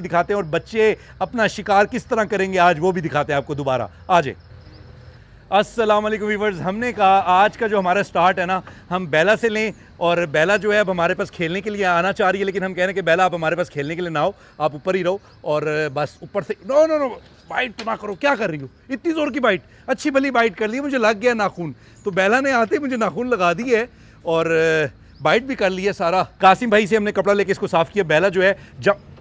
दिखाते हैं और बच्चे अपना शिकार किस तरह करेंगे आज वो भी दिखाते हैं आपको दोबारा। आ जाए। अस्सलाम वालेकुम व्यूअर्स, हमने कहा आज का जो हमारा स्टार्ट है ना, हम बेला से लें। और बेला जो है अब हमारे पास खेलने के लिए आना चाह रही है, लेकिन हम कह रहे हैं कि बेला आप हमारे पास खेलने के लिए ना आओ, आप ऊपर ही रहो और बस ऊपर से नो नो नो बाइट तो ना करो। क्या कर रही हो, इतनी ज़ोर की बाइट, अच्छी भली बाइट कर ली, मुझे लग गया नाखून। तो बेला ने आते ही मुझे नाखून लगा दी है और बाइट भी कर ली है सारा। कासिम भाई से हमने कपड़ा लेके इसको साफ़ किया। बेला जो है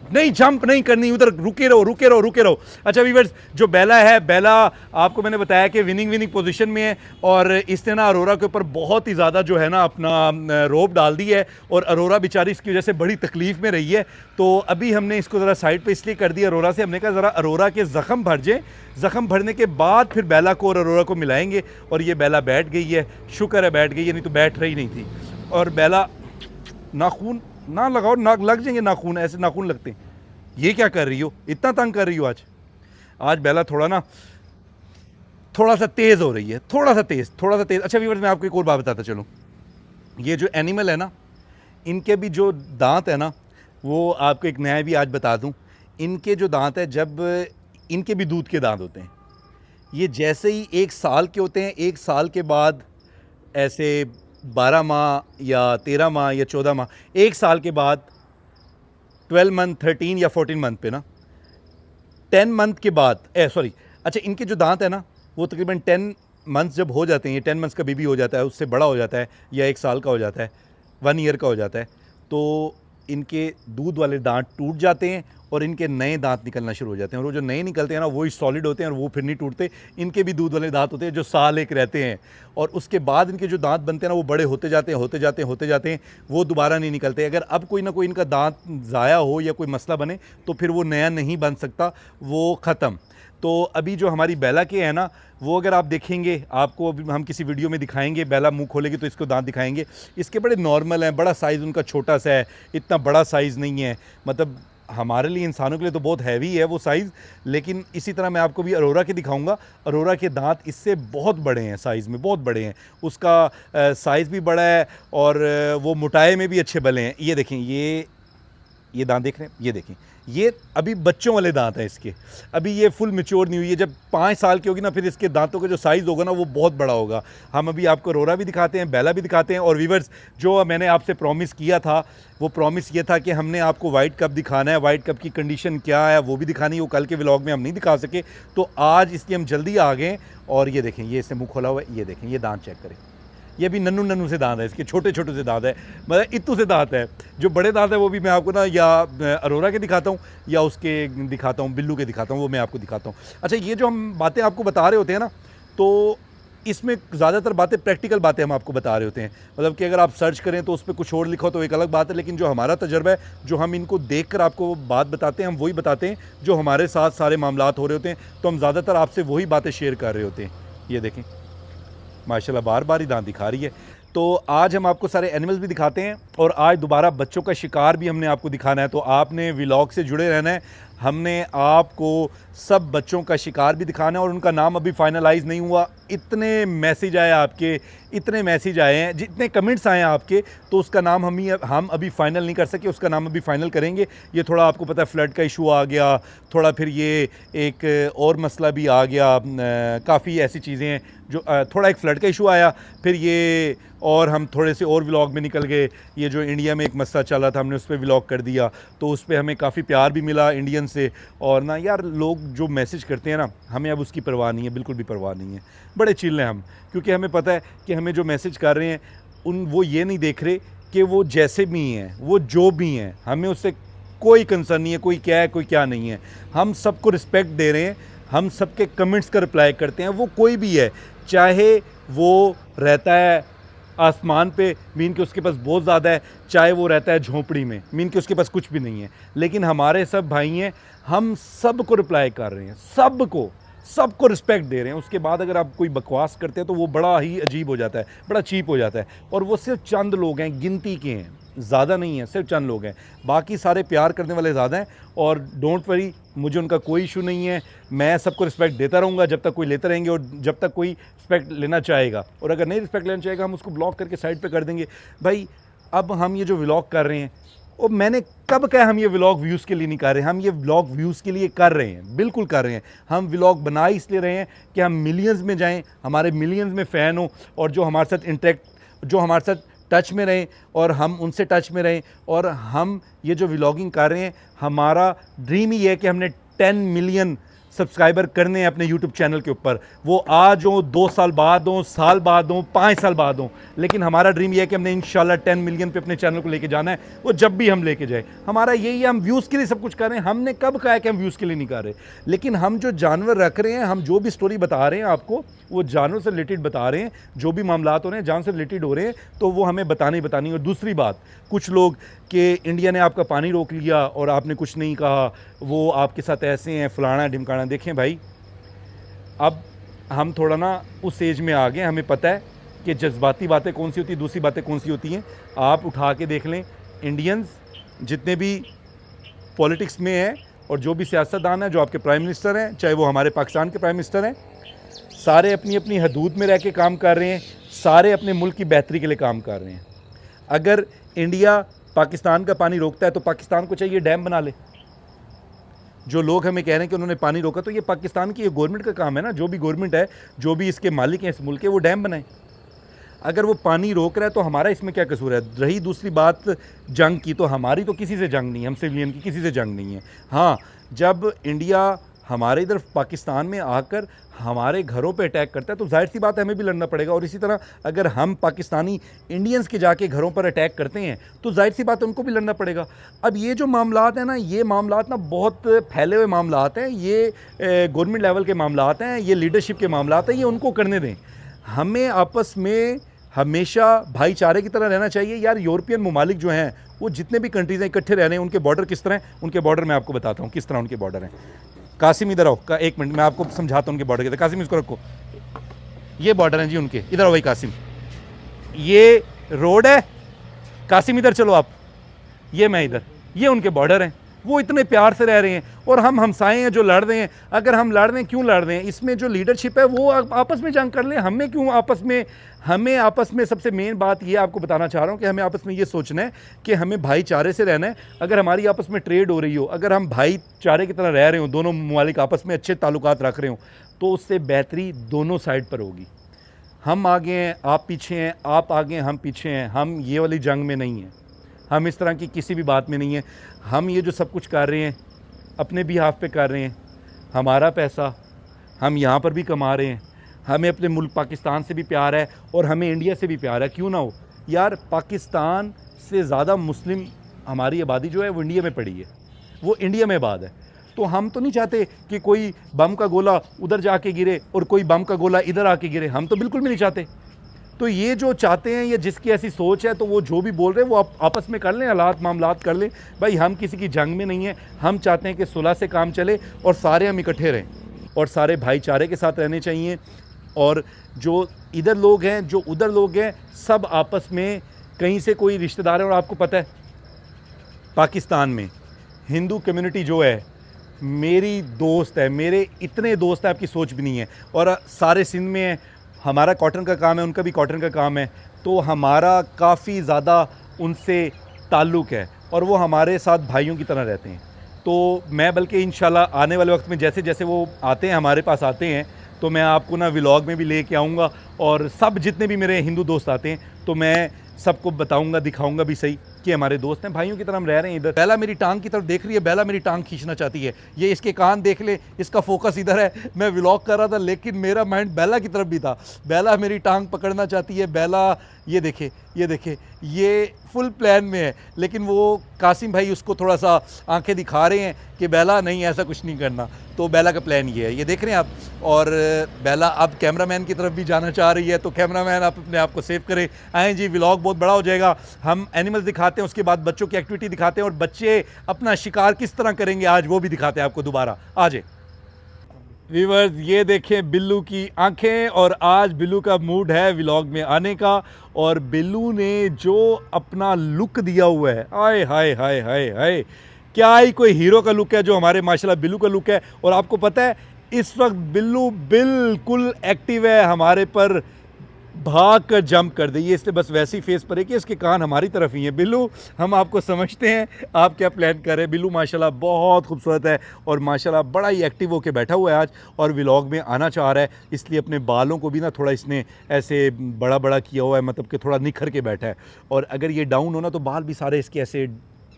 नहीं जंप नहीं करनी, उधर रुके रहो रुके रहो रुके रहो। अच्छा व्यूअर्स, जो बेला है, बेला आपको मैंने बताया कि विनिंग पोजीशन में है और इसने ना अरोरा के ऊपर बहुत ही ज़्यादा जो है ना अपना रोप डाल दी है और अरोरा बेचारी इसकी वजह से बड़ी तकलीफ़ में रही है। तो अभी हमने इसको ज़रा साइड पे इसलिए कर दिया अरोरा से, हमने कहा ज़रा अरोरा के ज़ख़म भर जाए, ज़ख़म भरने के बाद फिर बेला को और अरोरा को मिलाएंगे। और ये बेला बैठ गई है, शुक्र है बैठ गई है, नहीं तो बैठ रही नहीं थी। और बेला नाखून ना लगाओ, नाक लग जाएंगे नाखून, ऐसे नाखून लगते हैं। ये क्या कर रही हो, इतना तंग कर रही हो आज बेला थोड़ा सा तेज़ हो रही है, थोड़ा सा तेज़। अच्छा व्यूअर्स, मैं आपको एक और बात बताता चलूँ। ये जो एनिमल है ना, इनके भी जो दांत है ना, वो आपको एक नया भी आज बता दूँ। इनके जो दांत है, जब इनके भी दूध के दांत होते हैं, ये जैसे ही 1 साल के होते हैं, 1 साल के बाद ऐसे 12 माह या 13 माह या 14 माह, 1 साल के बाद 12 मंथ 13 या 14 मंथ पे ना, 10 मंथ के बाद अच्छा इनके जो दांत है ना, वो तकरीबन 10 मंथ्स जब हो जाते हैं, ये 10 मंथ्स का बेबी हो जाता है, उससे बड़ा हो जाता है या 1 साल का हो जाता है, 1 ईयर का हो जाता है, तो इनके दूध वाले दांत टूट जाते हैं और इनके नए दांत निकलना शुरू हो जाते हैं। और वो जो नए निकलते हैं ना, वो ही सॉलिड होते हैं और वो फिर नहीं टूटते। इनके भी दूध वाले दांत होते हैं जो साल एक रहते हैं और उसके बाद इनके जो दांत बनते हैं ना, वो बड़े होते जाते हैं, वो दोबारा नहीं निकलते। अगर अब कोई ना कोई इनका दांत ज़ाया हो या कोई मसला बने तो फिर वो नया नहीं बन सकता, वो ख़त्म। तो अभी जो हमारी बेला के है ना, वो अगर आप देखेंगे, आपको अभी हम किसी वीडियो में दिखाएंगे, बेला मुंह खोलेगी तो इसको दांत दिखाएंगे। इसके बड़े नॉर्मल हैं, बड़ा साइज़ उनका छोटा सा है, इतना बड़ा साइज़ नहीं है। मतलब हमारे लिए, इंसानों के लिए तो बहुत हैवी है वो साइज़। लेकिन इसी तरह मैं आपको भी अरोरा के दिखाऊंगा। अरोरा के दांत इससे बहुत बड़े हैं, साइज़ में बहुत बड़े हैं, उसका साइज़ भी बड़ा है और वो मोटाई में भी अच्छे भले हैं। ये देखें, ये दांत देख रहे हैं, ये देखें, ये अभी बच्चों वाले दांत हैं इसके, अभी ये फुल मैच्योर नहीं हुई है। जब 5 साल की होगी ना, फिर इसके दांतों का जो साइज़ होगा ना, वो बहुत बड़ा होगा। हम अभी आपको अरोरा भी दिखाते हैं, बेला भी दिखाते हैं। और व्यूअर्स, जो मैंने आपसे प्रॉमिस किया था, वो प्रॉमिस ये था कि हमने आपको वाइट कप दिखाना है, वाइट कप की कंडीशन क्या है वो भी दिखानी है। वो कल के व्लॉग में हम नहीं दिखा सके, तो आज इसलिए हम जल्दी आ गए। और ये देखें, ये इससे मुँह खोला हुआ है, ये देखें, ये दाँत चेक करें, ये भी नन्नू से दांत है इसके, छोटे से दांत है, मतलब इत्तू से दांत है। जो बड़े दांत है वो भी मैं आपको ना या अरोरा के दिखाता हूँ या उसके दिखाता हूँ, बिल्लू के दिखाता हूँ, वो मैं आपको दिखाता हूँ। अच्छा, ये जो हम बातें आपको बता रहे होते हैं ना, तो इसमें ज़्यादातर बातें प्रैक्टिकल बातें हम आपको बता रहे होते हैं। मतलब कि अगर आप सर्च करें तो उस पर कुछ और लिखो तो एक अलग बात है, लेकिन जो हमारा तजर्बा है, जो हम इनको देख कर आपको बात बताते हैं, हम वही बताते हैं जो हमारे साथ सारे मामलात हो रहे होते हैं। तो हम ज़्यादातर आपसे वही बातें शेयर कर रहे होते हैं। ये देखें, माशाल्लाह बार बार ही दांत दिखा रही है। तो आज हम आपको सारे एनिमल्स भी दिखाते हैं और आज दोबारा बच्चों का शिकार भी हमने आपको दिखाना है। तो आपने व्लॉग से जुड़े रहना है। हमने आपको सब बच्चों का शिकार भी दिखाना है और उनका नाम अभी फाइनलाइज़ नहीं हुआ। इतने मैसेज आए आपके, इतने मैसेज आए हैं, जितने कमेंट्स आए हैं आपके, तो उसका नाम हम अभी फ़ाइनल नहीं कर सके, उसका नाम अभी फ़ाइनल करेंगे। ये थोड़ा आपको पता है फ्लड का इशू आ गया, थोड़ा फिर ये एक और मसला भी आ गया, काफ़ी ऐसी चीज़ें हैं जो थोड़ा एक फ्लड का इशू आया, फिर ये और हम थोड़े से और व्लॉग में निकल गए। ये जो इंडिया में एक मसला चला था, हमने उस पर व्लॉग कर दिया, तो उस पर हमें काफ़ी प्यार भी मिला इंडियन से। और ना यार, लोग जो मैसेज करते हैं ना, हमें अब उसकी परवाह नहीं है, बिल्कुल भी परवाह नहीं है। बड़े चिल हैं हम, क्योंकि हमें पता है कि हमें जो मैसेज कर रहे हैं वो ये नहीं देख रहे कि वो जैसे भी हैं, वो जो भी हैं, हमें उससे कोई कंसर्न नहीं है, कोई क्या है कोई क्या नहीं है। हम सबको रिस्पेक्ट दे रहे हैं, हम सबके कमेंट्स का रिप्लाई करते हैं, वो कोई भी है, चाहे वो रहता है आसमान पे, मीन के उसके पास बहुत ज़्यादा है, चाहे वो रहता है झोंपड़ी में, मीन के उसके पास कुछ भी नहीं है, लेकिन हमारे सब भाई हैं, हम सबको रिप्लाई कर रहे हैं, सबको रिस्पेक्ट दे रहे हैं। उसके बाद अगर आप कोई बकवास करते हैं तो वो बड़ा ही अजीब हो जाता है, बड़ा चीप हो जाता है। और वो सिर्फ चंद लोग हैं, गिनती के हैं, ज़्यादा नहीं है, सिर्फ चंद लोग हैं, बाकी सारे प्यार करने वाले ज़्यादा हैं। और डोंट वरी, मुझे उनका कोई इशू नहीं है, मैं सबको रिस्पेक्ट देता रहूँगा जब तक कोई लेते रहेंगे और जब तक कोई रिस्पेक्ट लेना चाहेगा। और अगर नहीं रिस्पेक्ट लेना चाहेगा, हम उसको ब्लॉक करके साइड पे कर देंगे। भाई अब हम ये जो व्लॉग कर रहे हैं, और मैंने कब कहा हम ये व्लॉग व्यूज़ के लिए नहीं कर रहे, हम ये व्लॉग व्यूज़ के लिए कर रहे हैं, बिल्कुल कर रहे हैं। हम व्लॉग बना इसलिए रहे हैं कि हम मिलियंस में जाएं, हमारे मिलियंस में फ़ैन हो और जो हमारे साथ जो हमारे साथ टच में रहें और हम उनसे टच में रहें। और हम ये जो व्लॉगिंग कर रहे हैं, हमारा ड्रीम ही है कि हमने 10 मिलियन सब्सक्राइबर करने हैं अपने यूट्यूब चैनल के ऊपर। वो आज हो, 2 साल बाद हो, साल बाद हो, 5 साल बाद हो, लेकिन हमारा ड्रीम ये है कि हमने इंशाल्लाह 10 मिलियन पे अपने चैनल को लेके जाना है। वो जब भी हम लेके जाए, हमारा यही है। हम व्यूज़ के लिए सब कुछ कर रहे हैं। हमने कब कहा है कि हम व्यूज़ के लिए नहीं कर रहे, लेकिन हम जो जानवर रख रहे हैं, हम जो भी स्टोरी बता रहे हैं आपको, वो जानवर से रिलेटेड बता रहे हैं। जो भी मामलात हो रहे हैं जान से रिलेटेड हो रहे हैं, तो वो हमें बतानी बतानी। और दूसरी बात, कुछ लोग कि इंडिया ने आपका पानी रोक लिया और आपने कुछ नहीं कहा, वो आपके साथ ऐसे हैं, फलाना ढिमकाना। देखें भाई, अब हम थोड़ा ना उस एज में आ गए, हमें पता है कि जज्बाती बातें कौन सी होती हैं, दूसरी बातें कौन सी होती हैं। आप उठा के देख लें, इंडियंस जितने भी पॉलिटिक्स में हैं और जो भी सियासतदान हैं, जो आपके प्राइम मिनिस्टर हैं, चाहे वो हमारे पाकिस्तान के प्राइम मिनिस्टर हैं, सारे अपनी अपनी हदूद में रह के काम कर रहे हैं, सारे अपने मुल्क की बेहतरी के लिए काम कर रहे हैं। अगर इंडिया पाकिस्तान का पानी रोकता है तो पाकिस्तान को चाहिए डैम बना ले। जो लोग हमें कह रहे हैं कि उन्होंने पानी रोका, तो ये पाकिस्तान की, ये गवर्नमेंट का काम है ना। जो भी गवर्नमेंट है, जो भी इसके मालिक हैं इस मुल्क के, वो डैम बनाए। अगर वो पानी रोक रहा है तो हमारा इसमें क्या कसूर है। रही दूसरी बात जंग की, तो हमारी तो किसी से जंग नहीं है, हम सिविलियन की किसी से जंग नहीं है। हाँ, जब इंडिया हमारे इधर पाकिस्तान में आकर हमारे घरों पे अटैक करता है तो जाहिर सी बात है हमें भी लड़ना पड़ेगा। और इसी तरह अगर हम पाकिस्तानी इंडियंस के जाके घरों पर अटैक करते हैं तो जाहिर सी बात है उनको भी लड़ना पड़ेगा। अब ये जो मामलात हैं ना, ये मामलात ना बहुत फैले हुए मामलात हैं, ये गवर्नमेंट लेवल के मामलात हैं, ये लीडरशिप के मामलात हैं, ये उनको करने दें। हमें आपस में हमेशा भाईचारे की तरह रहना चाहिए। यार, यूरोपियन ममालिक जो हैं, वो जितने भी कंट्रीज़ हैं इकट्ठे रह रहे हैं। उनके बॉर्डर किस तरह हैं, उनके बॉर्डर मैं आपको बताता हूँ किस तरह उनके बॉर्डर हैं। कासिम इधर आओ का, 1 मिनट मैं आपको समझाता हूँ उनके बॉर्डर के। कासिम इसको रखो, ये बॉर्डर हैं जी उनके। इधर आओ भाई कासिम, ये रोड है। कासिम इधर चलो आप, ये मैं इधर, ये उनके बॉर्डर हैं। वो इतने प्यार से रह रहे हैं और हम हमसाए हैं जो लड़ रहे हैं। अगर हम लड़ रहे हैं, क्यों लड़ रहे हैं? इसमें जो लीडरशिप है वो आपस में जंग कर लें। हमें क्यों आपस में, हमें आपस में सबसे मेन बात ये आपको बताना चाह रहा हूँ कि हमें आपस में ये सोचना है कि हमें भाईचारे से रहना है। अगर हमारी आपस में ट्रेड हो रही हो, अगर हम भाईचारे की तरह रह रहे हो, दोनों ममालिक आपस में अच्छे ताल्लुकात रख रहे हो, तो उससे बेहतरी दोनों साइड पर होगी। हम आगे हैं, आप पीछे हैं, आप आगे हैं, हम पीछे हैं। हम ये वाली जंग में नहीं हैं, हम इस तरह की किसी भी बात में नहीं है। हम ये जो सब कुछ कर रहे हैं अपने भी हाथ पे कर रहे हैं। हमारा पैसा हम यहाँ पर भी कमा रहे हैं। हमें अपने मुल्क पाकिस्तान से भी प्यार है और हमें इंडिया से भी प्यार है। क्यों ना हो यार, पाकिस्तान से ज़्यादा मुस्लिम हमारी आबादी जो है वो इंडिया में पड़ी है, वो इंडिया में आबाद है। तो हम तो नहीं चाहते कि कोई बम का गोला उधर जाके गिरे और कोई बम का गोला इधर आके गिरे, हम तो बिल्कुल भी नहीं चाहते। तो ये जो चाहते हैं, ये जिसकी ऐसी सोच है, तो वो जो भी बोल रहे हैं वो आपस में कर लें, हालात मामलात कर लें। भाई, हम किसी की जंग में नहीं है। हम चाहते हैं कि सुलह से काम चले और सारे हम इकट्ठे रहें और सारे भाईचारे के साथ रहने चाहिए। और जो इधर लोग हैं, जो उधर लोग हैं, सब आपस में कहीं से कोई रिश्तेदार है। और आपको पता है पाकिस्तान में हिंदू कम्युनिटी जो है, मेरी दोस्त है, मेरे इतने दोस्त हैं आपकी सोच भी नहीं है। और सारे सिंध में है, हमारा कॉटन का काम है, उनका भी कॉटन का काम है, तो हमारा काफ़ी ज़्यादा उनसे ताल्लुक़ है और वो हमारे साथ भाइयों की तरह रहते हैं। तो मैं बल्कि इंशाल्लाह आने वाले वक्त में जैसे जैसे वो आते हैं, हमारे पास आते हैं, तो मैं आपको ना व्लॉग में भी लेके आऊँगा। और सब जितने भी मेरे हिंदू दोस्त आते हैं तो मैं सबको बताऊंगा, दिखाऊंगा भी सही कि हमारे दोस्त हैं, भाइयों की तरह हम रह रहे हैं इधर। बेला मेरी टांग की तरफ देख रही है, बेला मेरी टांग खींचना चाहती है। ये इसके कान देख ले, इसका फोकस इधर है। मैं व्लॉग कर रहा था लेकिन मेरा माइंड बेला की तरफ भी था। बेला मेरी टांग पकड़ना चाहती है। बेला ये देखे, ये देखे, ये फुल प्लान में है। लेकिन वो कासिम भाई उसको थोड़ा सा आंखें दिखा रहे हैं कि बेला नहीं, ऐसा कुछ नहीं करना। तो बेला का प्लान ये है, ये देख रहे हैं आप। और बेला अब कैमरामैन की तरफ भी जाना चाह रही है, तो कैमरामैन आप अपने आप को सेव करें। आएँ जी, व्लॉग बहुत बड़ा हो जाएगा। हम एनिमल्स दिखाते हैं, उसके बाद बच्चों की एक्टिविटी दिखाते हैं और बच्चे अपना शिकार किस तरह करेंगे आज वो भी दिखाते हैं आपको दोबारा। आ जाए व्यूअर्स, ये देखें बिल्लू की आंखें। और आज बिल्लू का मूड है व्लॉग में आने का। और बिल्लू ने जो अपना लुक दिया हुआ है, आए हाय हाय हाय हाय, क्या ही कोई हीरो का लुक है जो हमारे माशाल्लाह बिल्लू का लुक है। और आपको पता है इस वक्त बिल्लू बिल्कुल एक्टिव है, हमारे पर भाग कर जंप कर दे। ये इसने बस वैसी फेस पर है कि इसके कान हमारी तरफ ही हैं। बिल्लू, हम आपको समझते हैं, आप क्या प्लान कर रहे हैं। बिल्लू माशाल्लाह बहुत खूबसूरत है और माशाल्लाह बड़ा ही एक्टिव होकर बैठा हुआ है आज, और व्लॉग में आना चाह रहा है, इसलिए अपने बालों को भी ना थोड़ा इसने ऐसे बड़ा बड़ा किया हुआ है, मतलब कि थोड़ा निखर के बैठा है। और अगर ये डाउन हो ना तो बाल भी सारे इसके ऐसे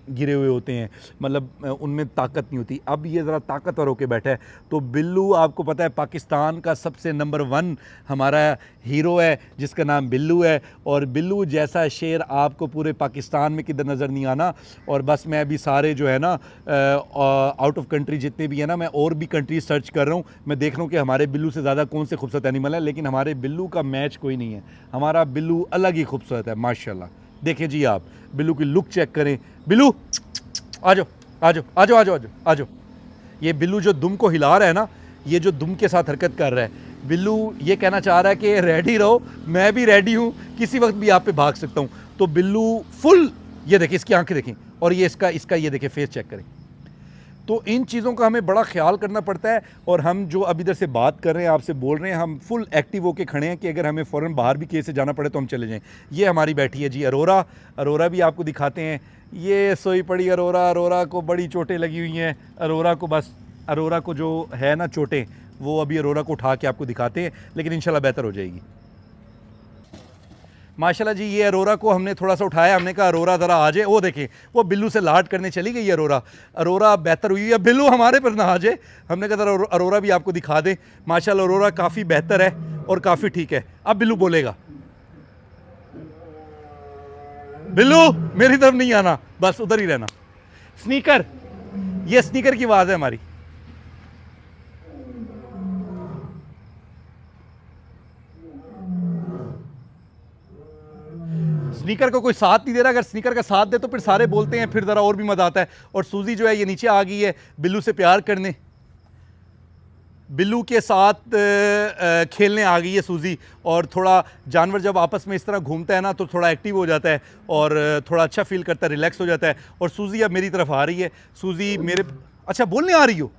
गिरे हुए होते हैं, मतलब उनमें ताकत नहीं होती। अब ये ज़रा ताकतवर होके बैठा है। तो बिल्लू, आपको पता है पाकिस्तान का सबसे नंबर 1 हमारा हीरो है जिसका नाम बिल्लू है, और बिल्लू जैसा शेर आपको पूरे पाकिस्तान में किधर नज़र नहीं आना। और बस मैं अभी सारे जो है ना आउट ऑफ कंट्री जितने भी है ना, मैं और भी कंट्री सर्च कर रहा हूँ। मैं देख रहा हूँ कि हमारे बिल्लू से ज़्यादा कौन से खूबसूरत एनिमल है, लेकिन हमारे बिल्लू का मैच कोई नहीं है। हमारा बिल्लू अलग ही खूबसूरत है माशाल्लाह। देखें जी, आप बिल्लू की लुक चेक करें। बिल्लू आ जाओ, आ जाओ, आ जाओ, आ जाओ, आ जाओ। ये बिल्लू जो दुम को हिला रहा है ना, ये जो दुम के साथ हरकत कर रहा है, बिल्लू ये कहना चाह रहा है कि रेडी रहो, मैं भी रेडी हूँ, किसी वक्त भी आप पे भाग सकता हूँ। तो बिल्लू फुल, ये देखें इसकी आंखें देखें, और ये इसका ये देखें फेस चेक करें। तो इन चीज़ों का हमें बड़ा ख्याल करना पड़ता है। और हम जो अब इधर से बात कर रहे हैं, आपसे बोल रहे हैं, हम फुल एक्टिव होके खड़े हैं कि अगर हमें फ़ौरन बाहर भी केस से जाना पड़े तो हम चले जाएं। ये हमारी बैठी है जी अरोरा। अरोरा भी आपको दिखाते हैं। ये सोई पड़ी अरोरा। अरोरा को बड़ी चोटें लगी हुई हैं। अरोरा को जो है ना चोटें, वो अभी अरोरा को उठा के आपको दिखाते हैं, लेकिन इंशाल्लाह बेहतर हो जाएगी माशाल्लाह जी। ये अरोरा को हमने थोड़ा सा उठाया, हमने कहा अरोरा ज़रा आ जाए। वो देखें, वो बिल्लू से लाड करने चली गई अरोरा। अरोरा बेहतर हुई है, बिल्लू हमारे पर ना आ जाए। हमने कहा ज़रा अरोरा भी आपको दिखा दें। माशाल्लाह अरोरा काफ़ी बेहतर है और काफ़ी ठीक है। अब बिल्लू बोलेगा, बिल्लू मेरी तरफ नहीं आना, बस उधर ही रहना। स्नीकर, ये स्नीकर की आवाज़ है हमारी। स्नीकर को कोई साथ नहीं दे रहा। अगर स्नीकर का साथ दे तो फिर सारे बोलते हैं, फिर ज़रा और भी मज़ा आता है। और सूजी जो है ये नीचे आ गई है बिल्लू से प्यार करने, बिल्लू के साथ खेलने आ गई है सूजी। और थोड़ा जानवर जब आपस में इस तरह घूमता है ना तो थोड़ा एक्टिव हो जाता है और थोड़ा अच्छा फील करता है, रिलैक्स हो जाता है। और सूजी अब मेरी तरफ आ रही है। सूजी मेरे, अच्छा बोलने आ रही हो?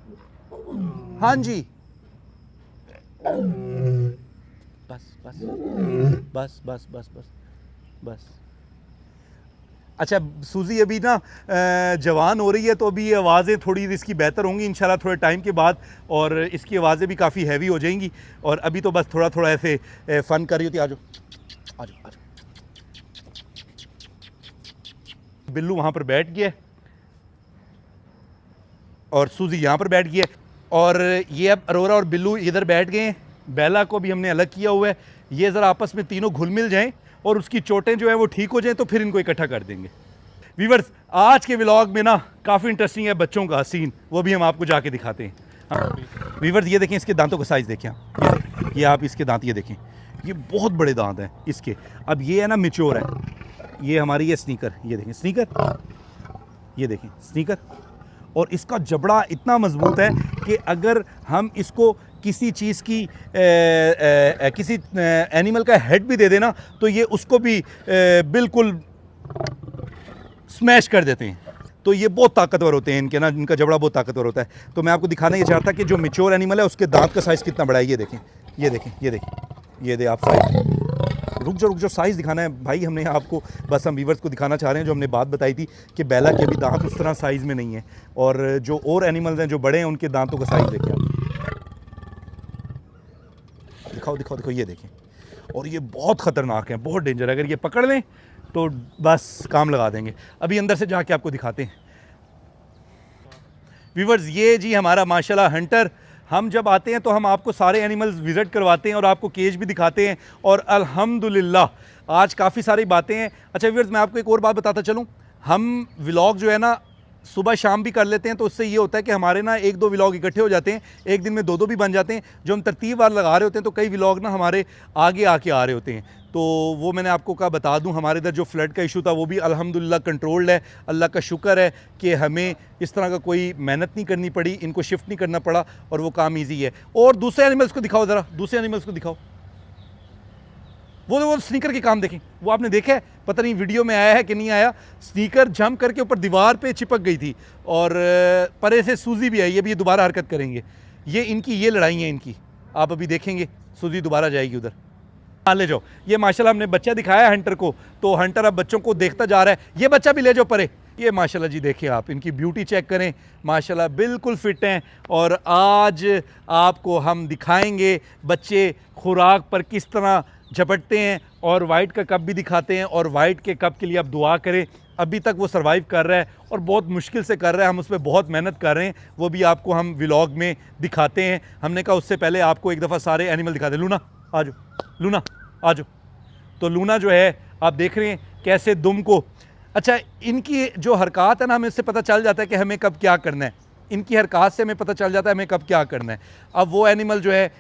हाँ जी, बस बस बस बस बस बस बस। अच्छा, सूजी अभी ना जवान हो रही है, तो अभी ये आवाज़ें थोड़ी इसकी बेहतर होंगी इंशाल्लाह थोड़े टाइम के बाद, और इसकी आवाज़ें भी काफ़ी हैवी हो जाएंगी। और अभी तो बस थोड़ा थोड़ा ऐसे फ़न कर रही होती है। आ जाओ, आ जाओ, आ जाओ। बिल्लू वहाँ पर बैठ गया और सूजी यहाँ पर बैठ गया, और ये अब अरोरा और बिल्लू इधर बैठ गए हैं। बेला को भी हमने अलग किया हुआ है। ये ज़रा आपस में तीनों घुल मिल जाएँ और उसकी चोटें जो है वो ठीक हो जाएं तो फिर इनको इकट्ठा कर देंगे। व्यूअर्स, आज के व्लॉग में ना काफ़ी इंटरेस्टिंग है बच्चों का सीन, वो भी हम आपको जाके दिखाते हैं। व्यूअर्स, ये देखें इसके दांतों का साइज़ देखें आप। ये आप इसके दांत ये देखें, ये बहुत बड़े दांत हैं इसके। अब ये है ना मैच्योर है। ये हमारी ये स्नीकर, ये देखें स्नीकर, ये देखें स्नीकर। और इसका जबड़ा इतना मजबूत है कि अगर हम इसको किसी चीज़ की किसी एनिमल का हेड भी दे देना तो ये उसको भी बिल्कुल स्मैश कर देते हैं। तो ये बहुत ताकतवर होते हैं इनके ना, इनका जबड़ा बहुत ताकतवर होता है। तो मैं आपको दिखाना ये चाहता कि जो मैच्योर एनिमल है उसके दांत का साइज़ कितना बड़ा है। ये देखें, ये देखें, ये देखें, ये दे आप साइज़। रुक जाओ, साइज़ दिखाना है भाई हमने आपको, बस हम व्यूअर्स को दिखाना चाह रहे हैं। जो हमने बात बताई थी कि बेला के अभी दांत उस तरह साइज़ में नहीं है, और जो और एनिमल्स हैं जो बड़े हैं उनके दांतों का साइज़ देखिए आप। दिखाओ दिखाओ दिखाओ, ये देखें। और ये बहुत ख़तरनाक है, बहुत डेंजर है। अगर ये पकड़ लें तो बस काम लगा देंगे। अभी अंदर से जाके आपको दिखाते हैं। व्यूअर्स, ये जी हमारा माशाल्लाह हंटर। हम जब आते हैं तो हम आपको सारे एनिमल्स विज़िट करवाते हैं और आपको केज भी दिखाते हैं, और अल्हम्दुलिल्लाह आज काफ़ी सारी बातें हैं। अच्छा व्यूअर्स, मैं आपको एक और बात बताता चलूँ। हम व्लॉग जो है ना सुबह शाम भी कर लेते हैं, तो उससे ये होता है कि हमारे ना 1-2 व्लॉग इकट्ठे हो जाते हैं, एक दिन में 2-2 भी बन जाते हैं। जो हम तरतीबवार लगा रहे होते हैं तो कई व्लॉग ना हमारे आगे आके आ रहे होते हैं। तो वो मैंने आपको कहा बता दूं, हमारे इधर जो फ्लड का इशू था वो भी अल्हम्दुलिल्लाह कंट्रोल्ड है। अल्लाह का शुक्र है कि हमें इस तरह का कोई मेहनत नहीं करनी पड़ी, इनको शिफ्ट नहीं करना पड़ा, और वो काम ईजी है। और दूसरे एनिमल्स को दिखाओ ज़रा, दूसरे एनिमल्स को दिखाओ। वो स्नीकर के काम देखें, वो आपने देखा है, पता नहीं वीडियो में आया है कि नहीं आया। स्नीकर जंप करके ऊपर दीवार पे चिपक गई थी, और परे से सूजी भी आई, अभी ये दोबारा हरकत करेंगे। ये इनकी ये लड़ाई है इनकी, आप अभी देखेंगे। सूजी दोबारा जाएगी उधर। हाँ ले जाओ। ये माशाल्लाह हमने बच्चा दिखाया हंटर को, तो हंटर अब बच्चों को देखता जा रहा है। ये बच्चा भी ले जाओ परे। ये माशाल्लाह जी देखिए आप इनकी ब्यूटी चेक करें, माशाल्लाह बिल्कुल फिट हैं। और आज आपको हम दिखाएंगे बच्चे खुराक पर किस तरह झपटते हैं, और वाइट का कप भी दिखाते हैं। और वाइट के कप के लिए आप दुआ करें, अभी तक वो सर्वाइव कर रहा है और बहुत मुश्किल से कर रहा है, हम उस पर बहुत मेहनत कर रहे हैं, वो भी आपको हम व्लॉग में दिखाते हैं। हमने कहा उससे पहले आपको एक दफ़ा सारे एनिमल दिखा दें। लूना आ जाओ, लूना आ जाओ। तो लूना जो है आप देख रहे हैं कैसे दुम को, अच्छा इनकी जो हरकत है ना, हमें इससे पता चल जाता है कि हमें कब क्या करना है। इनकी हरकत से हमें पता चल जाता है हमें कब क्या करना है। अब वो एनिमल जो है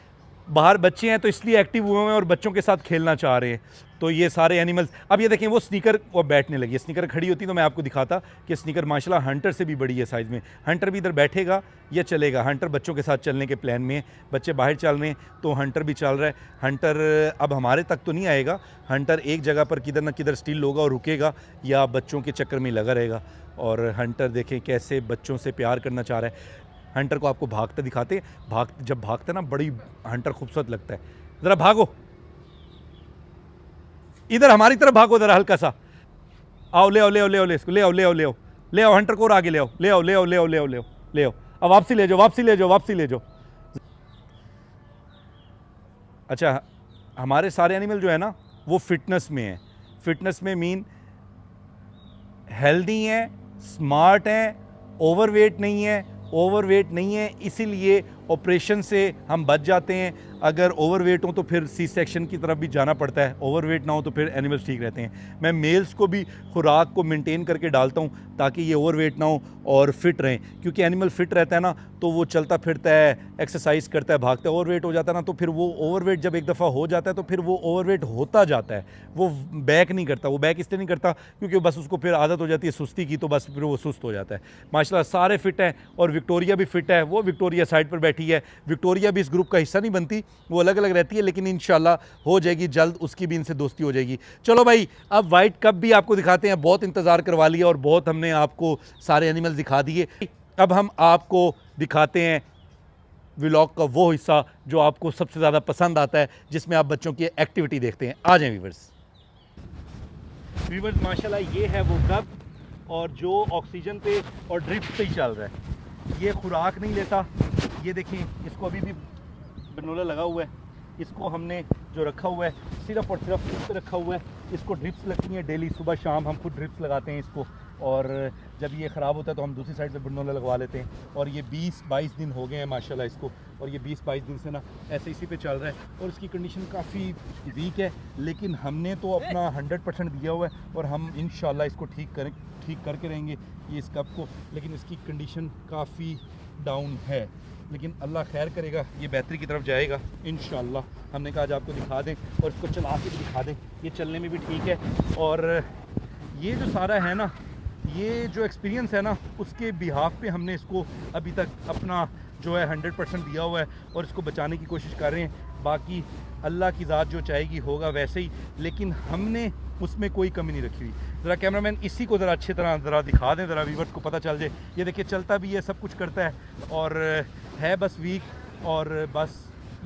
बाहर बच्चे हैं तो इसलिए एक्टिव हुए हैं और बच्चों के साथ खेलना चाह रहे हैं। तो ये सारे एनिमल्स, अब ये देखें वो स्नीकर वो बैठने लगी है। स्नीकर खड़ी होती तो मैं आपको दिखाता कि स्नीकर माशाल्लाह हंटर से भी बड़ी है साइज़ में। हंटर भी इधर बैठेगा या चलेगा। हंटर बच्चों के साथ चलने के प्लान में है, बच्चे बाहर चल रहे हैं तो हंटर भी चल रहा है। हंटर अब हमारे तक तो नहीं आएगा, हंटर एक जगह पर किधर ना किधर स्टिल होगा और रुकेगा या बच्चों के चक्कर में लगा रहेगा। और हंटर देखें कैसे बच्चों से प्यार करना चाह रहा है। हंटर को आपको भागते दिखाते हैं, जब भागता है ना बड़ी हंटर खूबसूरत लगता है। ज़रा भागो, इधर हमारी तरफ भागो ज़रा हल्का सा। आओ ले आओ ले आओ ले आओ ले इसको ले आओ ले आओ ले आओ ले आओ हंटर को और आगे ले आओ ले आओ ले आओ ले आओ ले आओ ले आओ ले आओ। अब वापसी ले जाओ वापसी ले जाओ वापसी ले जाओ। अच्छा हमारे सारे एनिमल जो है ना वो फिटनेस में है। फिटनेस में मीन हेल्दी हैं, स्मार्ट हैं, ओवरवेट नहीं है। ओवरवेट नहीं है इसीलिए ऑपरेशन से हम बच जाते हैं। अगर ओवरवेट हो तो फिर सी सेक्शन की तरफ भी जाना पड़ता है, ओवरवेट ना हो तो फिर एनिमल्स ठीक रहते हैं। मैं मेल्स को भी खुराक को मेंटेन करके डालता हूँ ताकि ये ओवरवेट ना हो और फिट रहें, क्योंकि एनिमल फिट रहता है ना तो वो चलता फिरता है, एक्सरसाइज करता है, भागता है। ओवरवेट हो जाता है ना तो फिर वो ओवरवेट जब एक दफ़ा हो जाता है तो फिर वो ओवरवेट होता जाता है, वो बैक नहीं करता। वो बैक इसलिए नहीं करता क्योंकि बस उसको फिर आदत हो जाती है सुस्ती की, तो बस फिर वो सुस्त हो जाता है। माशाल्लाह सारे फिट हैं और विक्टोरिया भी फिट है। वो विक्टोरिया साइड पर बैठी है। विक्टोरिया भी इस ग्रुप का हिस्सा नहीं बनती, वो अलग अलग रहती है, लेकिन इंशाल्लाह हो जाएगी जल्द, उसकी भी इनसे दोस्ती हो जाएगी। चलो भाई अब वाइट कप भी आपको दिखाते हैं। बहुत इंतज़ार करवा लिया और बहुत हमने आपको सारे एनिमल दिखा दिए। अब हम आपको दिखाते हैं व्लॉग का वो हिस्सा जो आपको सबसे ज़्यादा पसंद आता है, जिसमें आप बच्चों की एक्टिविटी देखते हैं। आ जाएं व्यूवर्स। व्यूवर्स माशाल्लाह ये है वो कप, और जो ऑक्सीजन पे और ड्रिप पे ही चल रहा है। ये खुराक नहीं लेता। ये देखें इसको अभी भी बनोला लगा हुआ है। इसको हमने जो रखा हुआ है सिर्फ और सिर्फ ड्रिप्स पे रखा हुआ है। इसको ड्रिप्स लगती हैं डेली, सुबह शाम हम खुद ड्रिप्स लगाते हैं इसको। और जब ये ख़राब होता है तो हम दूसरी साइड से बनोला लगवा लेते हैं। और ये 20-22 दिन हो गए हैं माशाल्लाह इसको, और ये 20-22 दिन से ना ऐसे इसी पे चल रहा है। और इसकी कंडीशन काफ़ी वीक है, लेकिन हमने तो अपना 100% दिया हुआ है और हम इंशाल्लाह इसको ठीक करके रहेंगे ये इस कप को। लेकिन इसकी कंडीशन काफ़ी डाउन है, लेकिन अल्लाह खैर करेगा, ये बेहतरी की तरफ जाएगा इंशाल्लाह। हमने कहा आज आपको दिखा दें और इसको चला के भी दिखा दें, ये चलने में भी ठीक है। और ये जो सारा है ना, ये जो एक्सपीरियंस है ना, उसके बिहाफ पे हमने इसको अभी तक अपना जो है 100% दिया हुआ है और इसको बचाने की कोशिश कर रहे हैं। बाकी अल्लाह की ज़ात जो चाहेगी होगा वैसे ही, लेकिन हमने उसमें कोई कमी नहीं रखी हुई। ज़रा कैमरामैन इसी को ज़रा अच्छी तरह ज़रा दिखा दें, ज़रा व्यूअर्स को पता चल जाए। ये देखिए चलता भी है, सब कुछ करता है, और है बस वीक, और बस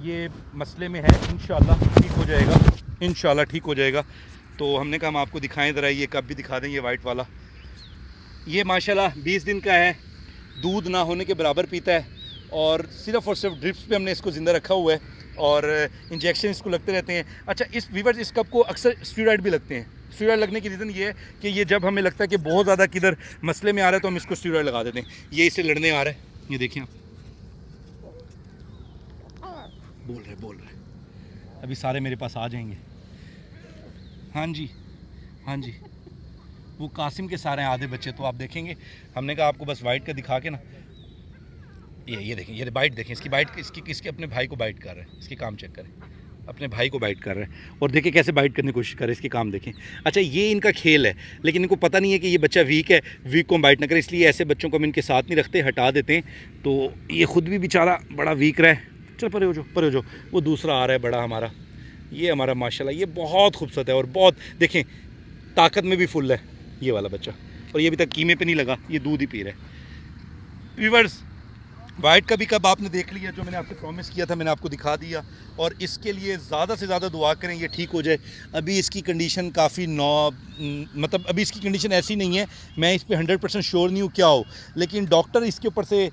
ये मसले में है। इंशाल्लाह ठीक हो जाएगा, इंशाल्लाह ठीक हो जाएगा। तो हमने कहा हम आपको दिखाएं, ज़रा ये कप भी दिखा दें। ये वाइट वाला ये माशाल्लाह 20 दिन का है, दूध ना होने के बराबर पीता है, और सिर्फ़ ड्रिप्स पे हमने इसको ज़िंदा रखा हुआ है और इंजेक्शन इसको लगते रहते हैं। अच्छा इस व्यूअर्स इस कप को अक्सर स्टेरॉइड भी लगते हैं। स्टेरॉइड लगने की रीज़न ये है कि ये जब हमें लगता है कि बहुत ज़्यादा किधर मसले में आ रहा है तो हम इसको स्टेरॉइड लगा देते हैं। ये इससे लड़ने आ रहा है, ये देखिए आप बोल रहे अभी सारे मेरे पास आ जाएंगे। हाँ जी हाँ जी, वो कासिम के सारे आधे बच्चे तो आप देखेंगे। हमने कहा आपको बस वाइट का दिखा के ना, ये देखें, ये बाइट देखें, इसकी बाइट इसके अपने भाई को बाइट कर रहे हैं। इसके काम चेक करें, अपने भाई को बाइट कर रहे हैं और देखिए कैसे बाइट करने की कोशिश कर रहे हैं। इसके काम देखें। अच्छा ये इनका खेल है, लेकिन इनको पता नहीं है कि ये बच्चा वीक है, वीक को बाइट ना करे, इसलिए ऐसे बच्चों को हम इनके साथ नहीं रखते, हटा देते हैं। तो ये ख़ुद भी बेचारा बड़ा वीक रहा है। चल परे हो जाओ। वो दूसरा आ रहा है बड़ा हमारा, ये हमारा माशाल्लाह ये बहुत खूबसूरत है और बहुत देखें ताकत में भी फुल है ये वाला बच्चा, और ये अभी तक कीमे पे नहीं लगा, ये दूध ही पी रहा है। व्यूअर्स वाइट का भी कब आपने देख लिया, जो मैंने आपको प्रॉमिस किया था मैंने आपको दिखा दिया। और इसके लिए ज़्यादा से ज़्यादा दुआ करें ये ठीक हो जाए। अभी इसकी कंडीशन काफ़ी मतलब अभी इसकी कंडीशन ऐसी नहीं है, मैं इस पे 100% श्योर नहीं हूँ क्या हो, लेकिन डॉक्टर इसके ऊपर से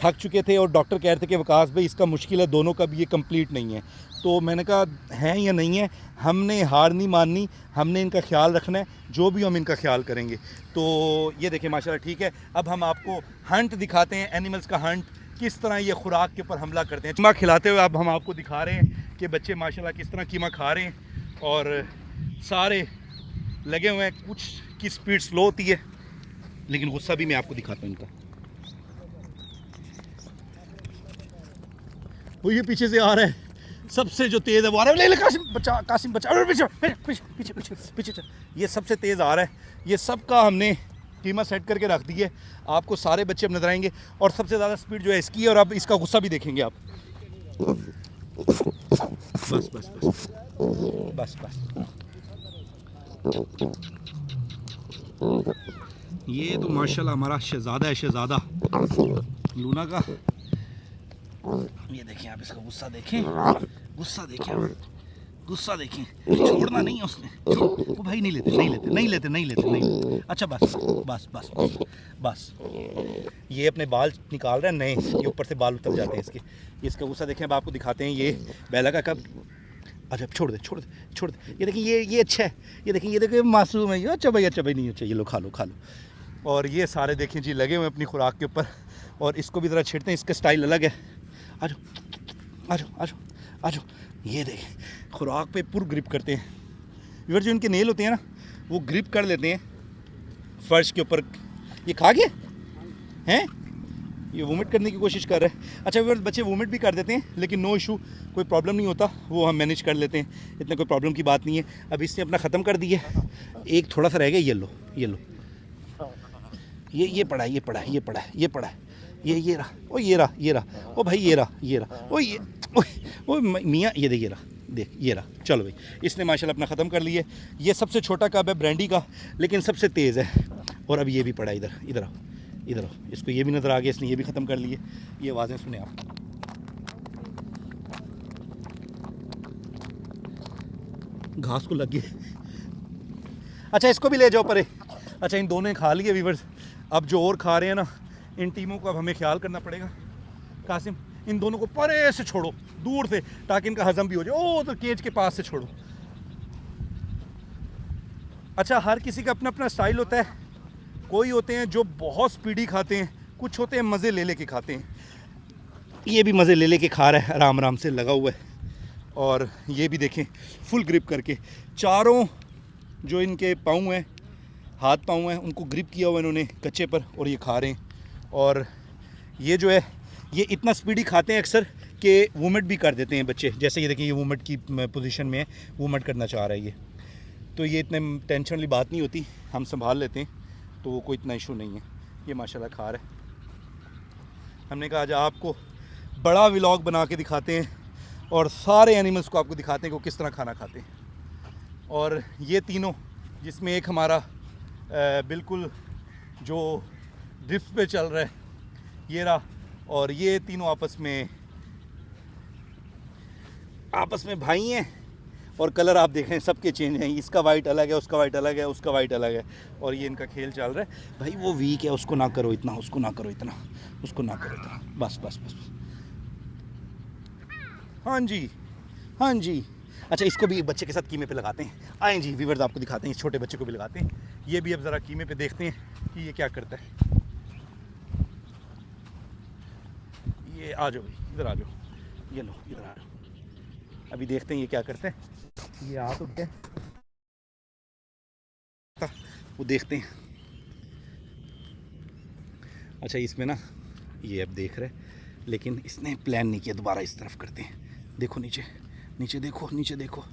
थक चुके थे और डॉक्टर कह रहे थे कि वकास भाई इसका मुश्किल है, दोनों का भी ये कंप्लीट नहीं है। तो मैंने कहा है या नहीं है, हमने हार नहीं माननी, हमने इनका ख्याल रखना है, जो भी हम इनका ख्याल करेंगे। तो ये देखें माशाल्लाह ठीक है। अब हम आपको हंट दिखाते हैं, एनिमल्स का हंट, किस तरह ये खुराक के ऊपर हमला करते हैं। कीमा खिलाते हुए अब हम आपको दिखा रहे हैं कि बच्चे माशाल्लाह किस तरह कीमा खा रहे हैं और सारे लगे हुए हैं। कुछ की स्पीड स्लो होती है लेकिन गुस्सा भी मैं आपको दिखाता हूँ इनका। वो ये पीछे से आ रहा है, सबसे जो तेज़ है वो आ रहा है। ले ले कासिम बचा, कासिम बचा, अरे पीछे पीछे पीछे पीछे पीछे चल। ये सबसे तेज़ आ रहा है। ये सब का हमने कीमा सेट करके रख दी है। आपको सारे बच्चे अब नजर आएंगे और सबसे ज़्यादा स्पीड जो है इसकी है। और अब इसका गुस्सा भी देखेंगे आप। बस बस बस बस बस। ये तो माशाल्लाह हमारा शहज़ादा है, शहज़ादा लूना का। ये देखें आप, इसका गुस्सा देखें, गुस्सा देखें आप, गुस्सा देखें। छोड़ना नहीं है उसने, वो भाई नहीं लेते नहीं लेते नहीं लेते नहीं लेते नहीं। अच्छा बस बस बस बस बस। ये अपने बाल निकाल रहा है नए, ये ऊपर से बाल उतर जाते हैं इसके। इसका गुस्सा देखें, अब आपको दिखाते हैं ये बेला का कब। अच्छा छोड़ दे छोड़ दे छोड़ दे। ये देखिए ये अच्छा है, ये देखिए ये देखिए मासूम है ये। अच्छा भाई नहीं अच्छा, ये लो खा लो खा लो। और ये सारे देखें जी लगे हुए अपनी खुराक के ऊपर। और इसको भी ज़रा छेड़ते हैं, इसका स्टाइल अलग है। आ जाओ आ जाओ आ जाओ आ जाओ। ये देखें खुराक पे पूरा ग्रिप करते हैं। इधर जो इनके नेल होते हैं ना, वो ग्रिप कर लेते हैं फर्श के ऊपर। ये खा गए हैं, ये वोमिट करने की कोशिश कर रहे हैं। अच्छा व्यूअर्स, बच्चे वोमिट भी कर देते हैं लेकिन नो इशू, कोई प्रॉब्लम नहीं होता, वो हम मैनेज कर लेते हैं, इतना कोई प्रॉब्लम की बात नहीं है। अब इसने अपना ख़त्म कर दिया, एक थोड़ा सा रह गया। ये लो ये लो, ये पड़ा है, ये पड़ा है, ये पड़ा है, ये पड़ा है, ये रहा, ओ ये रहा, ये रहा, ओ भाई ये रहा, ये रहा, ओ ये ओ मियाँ ये देख, ये रहा, देख ये रहा। चलो भाई, इसने माशाल्लाह अपना ख़त्म कर लिया। ये सबसे छोटा कब है ब्रांडी का, लेकिन सबसे तेज़ है। और अब ये भी पड़ा, इधर इधर आओ, इधर आओ। इसको ये भी नज़र आ गया, इसने ये भी ख़त्म कर लिए। ये आवाज़ें सुने आप, घास को लग गए। अच्छा इसको भी ले जाओ परे। अच्छा इन दोनों ने खा लिए व्यूअर्स। अब जो और खा रहे हैं ना, इन टीमों को अब हमें ख्याल करना पड़ेगा। कासिम इन दोनों को परे से छोड़ो, दूर से, ताकि इनका हजम भी हो जाए। ओ तो केज के पास से छोड़ो। अच्छा हर किसी का अपना अपना स्टाइल होता है। कोई होते हैं जो बहुत स्पीडी खाते हैं, कुछ होते हैं मज़े ले ले के खाते हैं। ये भी मज़े ले ले के खा रहा है, आराम आराम से लगा हुआ है। और ये भी देखें फुल ग्रिप करके, चारों जो इनके पाँव हैं, हाथ पाँव हैं, उनको ग्रिप किया हुआ इन्होंने कच्चे पर, और ये खा रहे हैं। और ये जो है ये इतना स्पीडी खाते हैं अक्सर कि वोमिट भी कर देते हैं बच्चे। जैसे ये देखिए ये वोमिट की पोजीशन में है, वोमिट करना चाह रहा है ये। तो ये इतने टेंशन वाली बात नहीं होती, हम संभाल लेते हैं, तो वो कोई इतना इशू नहीं है। ये माशाल्लाह खा रहा है। हमने कहा आज आपको बड़ा व्लॉग बना के दिखाते हैं और सारे एनिमल्स को आपको दिखाते हैं कि वो किस तरह खाना खाते हैं। और ये तीनों, जिसमें एक हमारा बिल्कुल जो ड्रिफ्ट पे चल रहा है, ये रहा। और ये तीनों आपस में भाई हैं। और कलर आप देखें सबके चेंज हैं, इसका वाइट अलग है, उसका वाइट अलग है, उसका वाइट अलग है। और ये इनका खेल चल रहा है। भाई वो वीक है, उसको ना करो इतना, उसको ना करो इतना, उसको ना करो इतना, बस बस बस। हाँ जी हाँ जी। अच्छा इसको भी बच्चे के साथ कीमे पे लगाते हैं। आएँ जी व्यूअर्स, आपको दिखाते हैं, इस छोटे बच्चे को भी लगाते हैं। ये भी अब ज़रा कीमे पे देखते हैं कि ये क्या करता है। ये आ जाओ भाई, इधर आ जाओ, ये लो इधर आ जाओ। अभी देखते हैं ये क्या करते हैं। ये आ तो क्या, वो देखते हैं। अच्छा इसमें ना ये अब देख रहे, लेकिन इसने प्लान नहीं किया। दोबारा इस तरफ करते हैं, देखो नीचे नीचे देखो, नीचे देखो।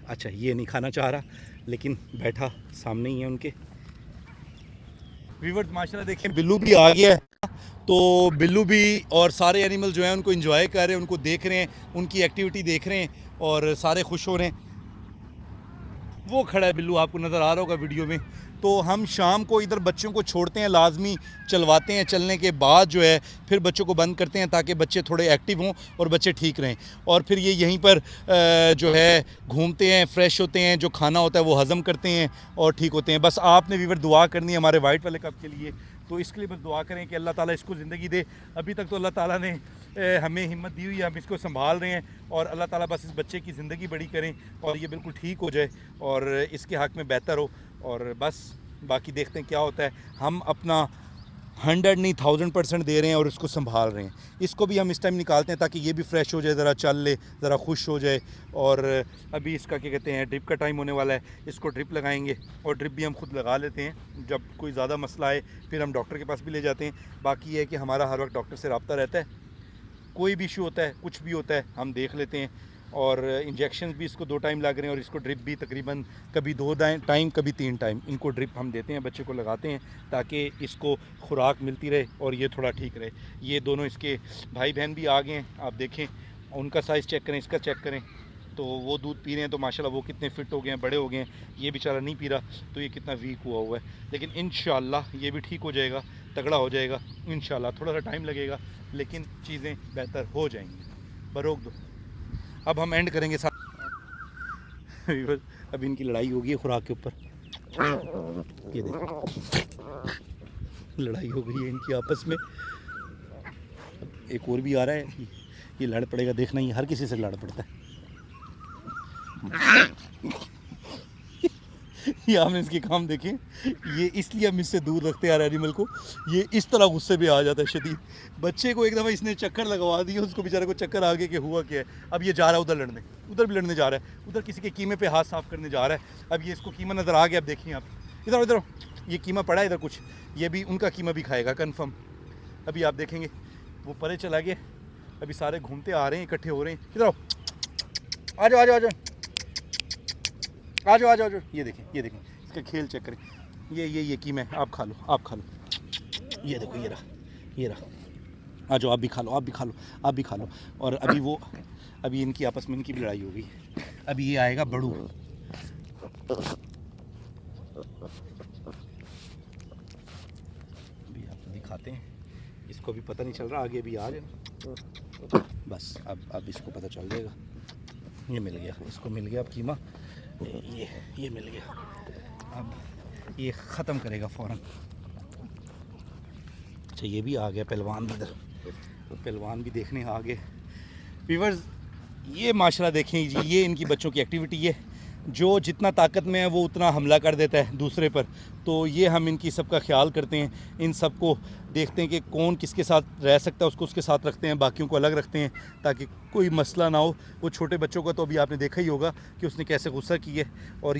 अच्छा ये नहीं खाना चाह रहा, लेकिन बैठा सामने ही है उनके। व्यूअर्स माशाल्लाह देखें बिल्लू भी आ गया है। तो बिल्लू भी और सारे एनिमल जो हैं उनको एंजॉय कर रहे हैं, उनको देख रहे हैं, उनकी एक्टिविटी देख रहे हैं और सारे खुश हो रहे हैं। वो खड़ा है बिल्लू, आपको नज़र आ रहा होगा वीडियो में। तो हम शाम को इधर बच्चों को छोड़ते हैं, लाजमी चलवाते हैं, चलने के बाद जो है फिर बच्चों को बंद करते हैं ताकि बच्चे थोड़े एक्टिव हों और बच्चे ठीक रहें। और फिर ये यहीं पर जो है घूमते हैं, फ्रेश होते हैं, जो खाना होता है वो हज़म करते हैं और ठीक होते हैं। बस आपने वीवर दुआ करनी है हमारे वाइट वाले कप के लिए, तो इसके लिए बस दुआ करें कि अल्लाह ताला इसको ज़िंदगी दे। अभी तक तो अल्लाह ताला ने हमें हिम्मत दी हुई है, हम इसको संभाल रहे हैं और अल्लाह ताला बस इस बच्चे की ज़िंदगी बड़ी करें और ये बिल्कुल ठीक हो जाए और इसके हक़ में बेहतर हो। और बस बाकी देखते हैं क्या होता है। हम अपना 100 नहीं 1000% दे रहे हैं और इसको संभाल रहे हैं। इसको भी हम इस टाइम निकालते हैं ताकि ये भी फ्रेश हो जाए, ज़रा चल ले, ज़रा खुश हो जाए। और अभी इसका क्या कहते हैं, ड्रिप का टाइम होने वाला है, इसको ड्रिप लगाएंगे और ड्रिप भी हम खुद लगा लेते हैं। जब कोई ज़्यादा मसला है फिर हम डॉक्टर के पास भी ले जाते हैं। बाकी ये है कि हमारा हर वक्त डॉक्टर से रब्ता रहता है, कोई भी इशू होता है, कुछ भी होता है हम देख लेते हैं। और इंजेक्शन भी इसको 2 टाइम लग रहे हैं और इसको ड्रिप भी तकरीबन कभी 2 टाइम कभी 3 टाइम इनको ड्रिप हम देते हैं, बच्चे को लगाते हैं ताकि इसको खुराक मिलती रहे और ये थोड़ा ठीक रहे। ये दोनों इसके भाई बहन भी आ गए हैं, आप देखें उनका साइज़ चेक करें, इसका चेक करें। तो वो दूध पी रहे हैं तो माशाल्लाह वो कितने फ़िट हो गए हैं, बड़े हो गए हैं। ये बेचारा नहीं पी रहा तो ये कितना वीक हुआ है, लेकिन इंशाल्लाह ये भी ठीक हो जाएगा, तगड़ा हो जाएगा इंशाल्लाह। थोड़ा सा टाइम लगेगा लेकिन चीज़ें बेहतर हो जाएंगी, बरोक दो। अब हम एंड करेंगे साथ। अब इनकी लड़ाई होगी खुराक के ऊपर, ये देखो लड़ाई हो गई है इनकी आपस में। अब एक और भी आ रहा है, ये लड़ पड़ेगा, देखना ही हर किसी से लड़ पड़ता है। ये आपने इसके काम देखे, ये इसलिए हम इससे दूर रखते हैं एनिमल को। ये इस तरह गुस्से में आ जाता है शदीद। बच्चे को एक दफ़ा इसने चक्कर लगवा दिए, उसको बेचारे को चक्कर आ गया कि हुआ क्या है। अब ये जा रहा है उधर लड़ने, उधर भी लड़ने जा रहा है, उधर किसी के कीमे पे हाथ साफ करने जा रहा है। अब ये इसको कीमा नज़र आ गया, अब देखिए आप इधर उधर ये कीमा पड़ा है इधर कुछ, ये भी उनका कीमा भी खाएगा कन्फर्म। अभी आप देखेंगे वो परे चला गया, अभी सारे घूमते आ रहे हैं, इकट्ठे हो रहे हैं। इधर आओ, आ जाओ आ जाओ आ जाओ आ जाओ आ जाओ। ये देखें, ये देखें, इसका खेल चेक करें। ये कीमा है, आप खा लो, आप खा लो। ये देखो, ये रहा, ये रहा। आ जाओ, आप भी खा लो, आप भी खा लो, आप भी खा लो। और अभी इनकी आपस में इनकी भी लड़ाई हो गई। अभी ये आएगा बड़ू, अभी आपको दिखाते हैं। इसको भी पता नहीं चल रहा, आगे भी आ जाए बस। अब इसको पता चल जाएगा। ये मिल गया, इसको मिल गया अब कीमा, ये मिल गया। अब ये ख़त्म करेगा फ़ौरन। अच्छा, ये भी आ गया पहलवान भी, इधर पहलवान भी देखने आ गए। व्यूअर्स, ये माशाल्लाह देखें जी, ये इनकी बच्चों की एक्टिविटी है। जो जितना ताकत में है वो उतना हमला कर देता है दूसरे पर। तो ये हम इनकी सबका ख्याल करते हैं, इन सब को देखते हैं कि कौन किसके साथ रह सकता है, उसको उसके साथ रखते हैं, बाकियों को अलग रखते हैं ताकि कोई मसला ना हो। वो छोटे बच्चों का तो अभी आपने देखा ही होगा कि उसने कैसे गुस्सा किया। और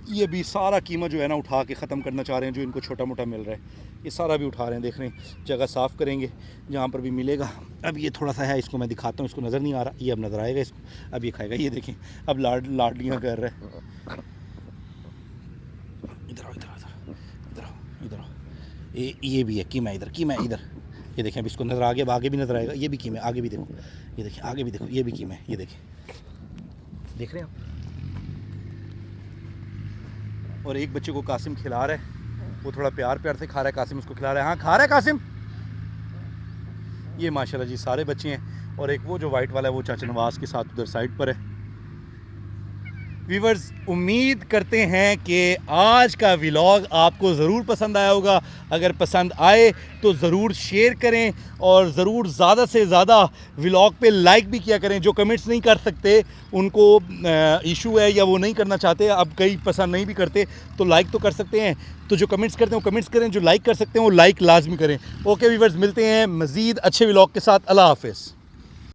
ये भी सारा कीमा जो है ना उठा के ख़त्म करना चाह रहे हैं, जो इनको छोटा मोटा मिल रहा है ये सारा भी उठा रहे हैं। देख रहे हैं, जगह साफ़ करेंगे जहाँ पर भी मिलेगा। अब ये थोड़ा सा है, इसको मैं दिखाता हूँ, इसको नज़र नहीं आ रहा, ये अब नज़र आएगा इसको। अब ये खाएगा, ये देखें अब लाडलियाँ कर रहा है। इधर आओ, इधर आओ, इधर आओ, इधर आओ। ये भी है कीमा, इधर कीमा है, इधर ये देखें। अब इसको नज़र आ गया, अब आगे भी नज़र आएगा। ये भी कीमा है, आगे भी देखो, ये देखिए आगे भी देखो, ये भी कीमा है, ये देखें, देख रहे हैं आप। और एक बच्चे को कासिम खिला रहा है, वो थोड़ा प्यार से खा रहा है। कासिम उसको खिला रहा है, हाँ खा रहा है कासिम। ये माशाल्लाह जी सारे बच्चे हैं। और एक वो जो वाइट वाला है वो चाचा नवाज के साथ उधर साइड पर है। व्यूअर्स, उम्मीद करते हैं कि आज का व्लॉग आपको ज़रूर पसंद आया होगा। अगर पसंद आए तो ज़रूर शेयर करें और ज़रूर ज़्यादा से ज़्यादा व्लॉग पे लाइक भी किया करें। जो कमेंट्स नहीं कर सकते, उनको इशू है या वो नहीं करना चाहते, अब कई पसंद नहीं भी करते तो लाइक तो कर सकते हैं। तो जो कमेंट्स करते हैं वो कमेंट्स करें, जो लाइक कर सकते हैं वो लाइक लाजमी करें। ओके व्यूअर्स, मिलते हैं मज़ीद अच्छे व्लॉग के साथ। अल्लाह हाफ़िज़।